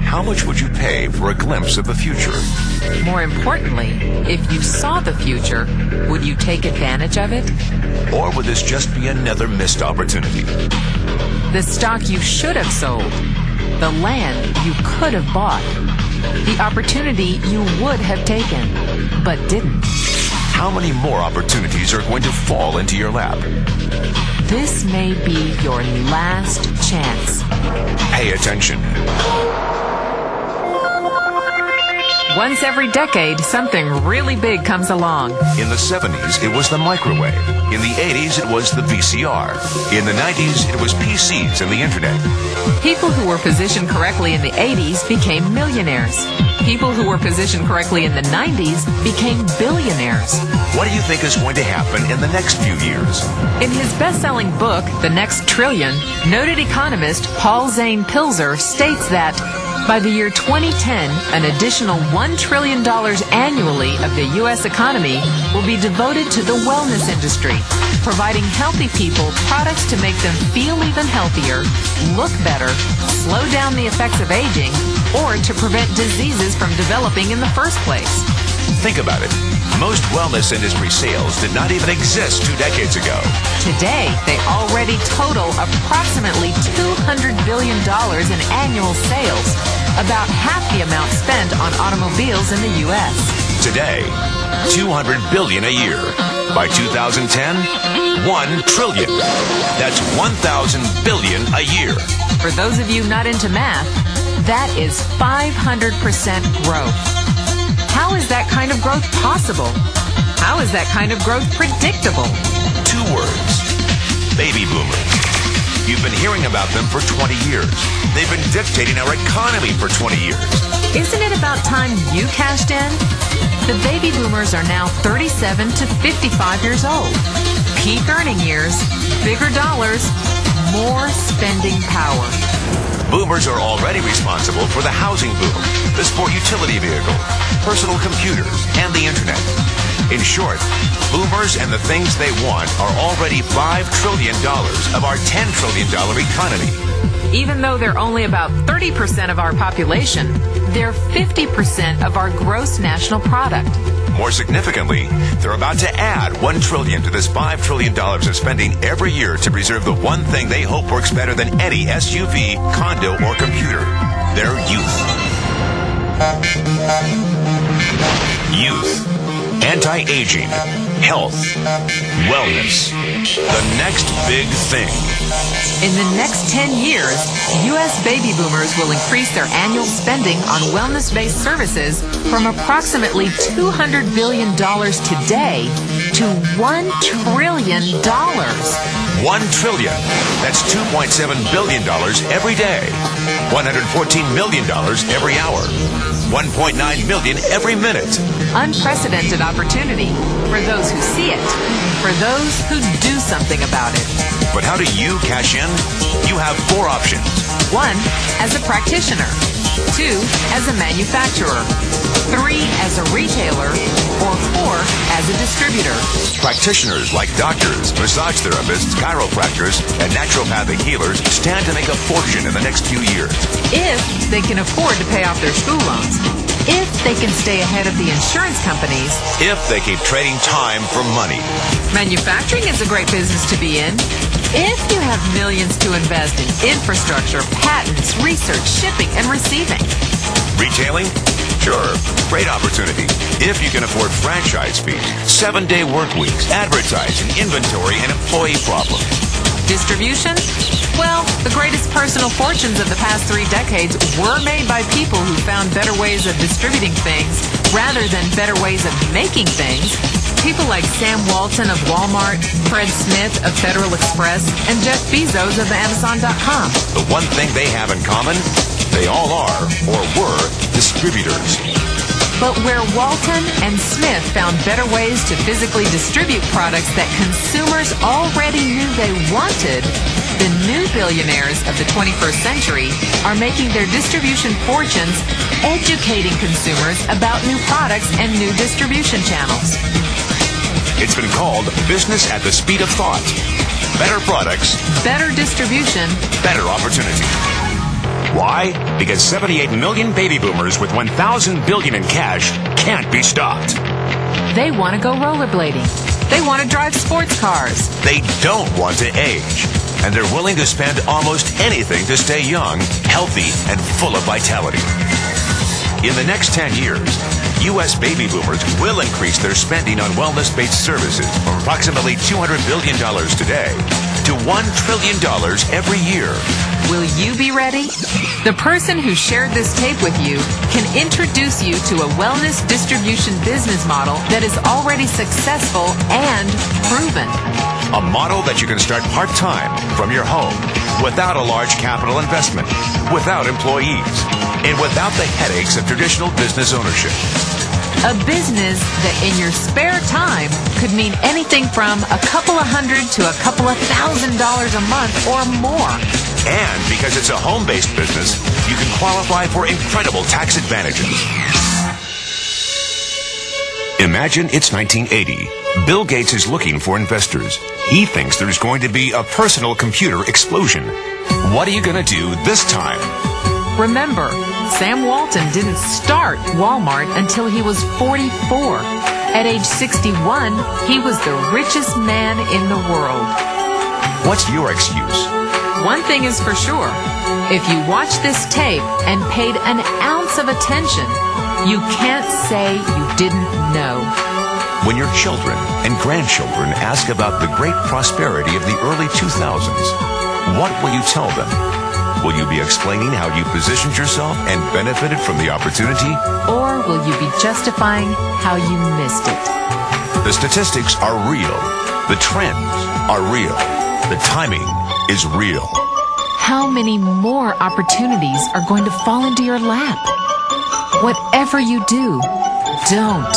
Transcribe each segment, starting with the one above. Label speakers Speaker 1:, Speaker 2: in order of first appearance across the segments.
Speaker 1: How much would you pay for a glimpse of the future?
Speaker 2: More importantly, if you saw the future, would you take advantage of it?
Speaker 1: Or would this just be another missed opportunity?
Speaker 2: The stock you should have sold, the land you could have bought, the opportunity you would have taken, but didn't.
Speaker 1: How many more opportunities are going to fall into your lap?
Speaker 2: This may be your last chance.
Speaker 1: Pay attention.
Speaker 2: Once every decade, something really big comes along.
Speaker 1: In the 70s, it was the microwave. In the 80s, it was the VCR. In the 90s, it was PCs and the internet.
Speaker 2: People who were positioned correctly in the 80s became millionaires. People who were positioned correctly in the 90s became billionaires.
Speaker 1: What do you think is going to happen in the next few years?
Speaker 2: In his best-selling book, The Next Trillion, noted economist Paul Zane Pilzer states that by the year 2010, an additional $1 trillion annually of the U.S. economy will be devoted to the wellness industry, providing healthy people products to make them feel even healthier, look better, slow down the effects of aging, or to prevent diseases from developing in the first place.
Speaker 1: Think about it. Most wellness industry sales did not even exist 2 decades ago.
Speaker 2: Today, they already total approximately $200 billion in annual sales, about half the amount spent on automobiles in the U.S.
Speaker 1: Today, $200 billion a year. By 2010, $1 trillion. That's 1,000 billion a year.
Speaker 2: For those of you not into math, that is 500% growth. How is that kind of growth possible? How is that kind of growth predictable?
Speaker 1: 2 words. Baby boomers. You've been hearing about them for 20 years. They've been dictating our economy for 20 years.
Speaker 2: Isn't it about time you cashed in? The baby boomers are now 37 to 55 years old. Peak earning years, bigger dollars, more spending power.
Speaker 1: Boomers are already responsible for the housing boom, the sport utility vehicle, personal computers, and the internet. In short, boomers and the things they want are already $5 trillion of our $10 trillion economy.
Speaker 2: Even though they're only about 30% of our population, they're 50% of our gross national product.
Speaker 1: More significantly, they're about to add $1 trillion to this $5 trillion of spending every year to preserve the one thing they hope works better than any SUV, condo, or computer: their youth. Youth. Anti-aging. Health. Wellness. The next big thing.
Speaker 2: In the next 10 years, U.S. baby boomers will increase their annual spending on wellness-based services from approximately $200 billion today to $1 trillion.
Speaker 1: $1 trillion. That's $2.7 billion every day. $114 million every hour. $1.9 million every minute.
Speaker 2: Unprecedented opportunity for those who see it, for those who do something about it.
Speaker 1: But how do you cash in? You have 4 options.
Speaker 2: 1, as a practitioner. 2, as a manufacturer. 3, as a retailer. Or 4, as a distributor.
Speaker 1: Practitioners like doctors, massage therapists, chiropractors, and naturopathic healers stand to make a fortune in the next few years.
Speaker 2: If they can afford to pay off their school loans. If they can stay ahead of the insurance companies.
Speaker 1: If they keep trading time for money.
Speaker 2: Manufacturing is a great business to be in. If you have millions to invest in infrastructure, patents, research, shipping, and receiving.
Speaker 1: Retailing? Sure, great opportunity. If you can afford franchise fees, 7-day work weeks, advertising, inventory, and employee problems.
Speaker 2: Distribution? Well, the greatest personal fortunes of the past 3 decades were made by people who found better ways of distributing things rather than better ways of making things. People like Sam Walton of Walmart, Fred Smith of Federal Express, and Jeff Bezos of Amazon.com.
Speaker 1: The one thing they have in common, they all are, or were, distributors.
Speaker 2: But where Walton and Smith found better ways to physically distribute products that consumers already knew they wanted, the new billionaires of the 21st century are making their distribution fortunes educating consumers about new products and new distribution channels.
Speaker 1: It's been called business at the speed of thought. better products,
Speaker 2: better distribution,
Speaker 1: better opportunity. Why? Because 78 million baby boomers with 1,000 billion in cash can't be stopped.
Speaker 2: They want to go rollerblading. They want to drive sports cars.
Speaker 1: They don't want to age. And they're willing to spend almost anything to stay young, healthy, and full of vitality. In the next 10 years, U.S. baby boomers will increase their spending on wellness-based services from approximately $200 billion today to $1 trillion every year.
Speaker 2: Will you be ready? The person who shared this tape with you can introduce you to a wellness distribution business model that is already successful and proven.
Speaker 1: A model that you can start part-time from your home without a large capital investment, without employees, and without the headaches of traditional business ownership.
Speaker 2: A business that in your spare time could mean anything from a couple of hundred to a couple of $1,000s a month or more.
Speaker 1: And because it's a home-based business, you can qualify for incredible tax advantages. Imagine it's 1980. Bill Gates is looking for investors. He thinks there's going to be a personal computer explosion. What are you going to do this time?
Speaker 2: Remember, Sam Walton didn't start Walmart until he was 44. At age 61, he was the richest man in the world.
Speaker 1: What's your excuse?
Speaker 2: One thing is for sure. If you watched this tape and paid an ounce of attention, you can't say you didn't know.
Speaker 1: When your children and grandchildren ask about the great prosperity of the early 2000s, what will you tell them? Will you be explaining how you positioned yourself and benefited from the opportunity?
Speaker 2: Or will you be justifying how you missed it?
Speaker 1: The statistics are real. The trends are real. The timing is real.
Speaker 2: How many more opportunities are going to fall into your lap? Whatever you do, don't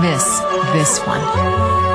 Speaker 2: miss this one.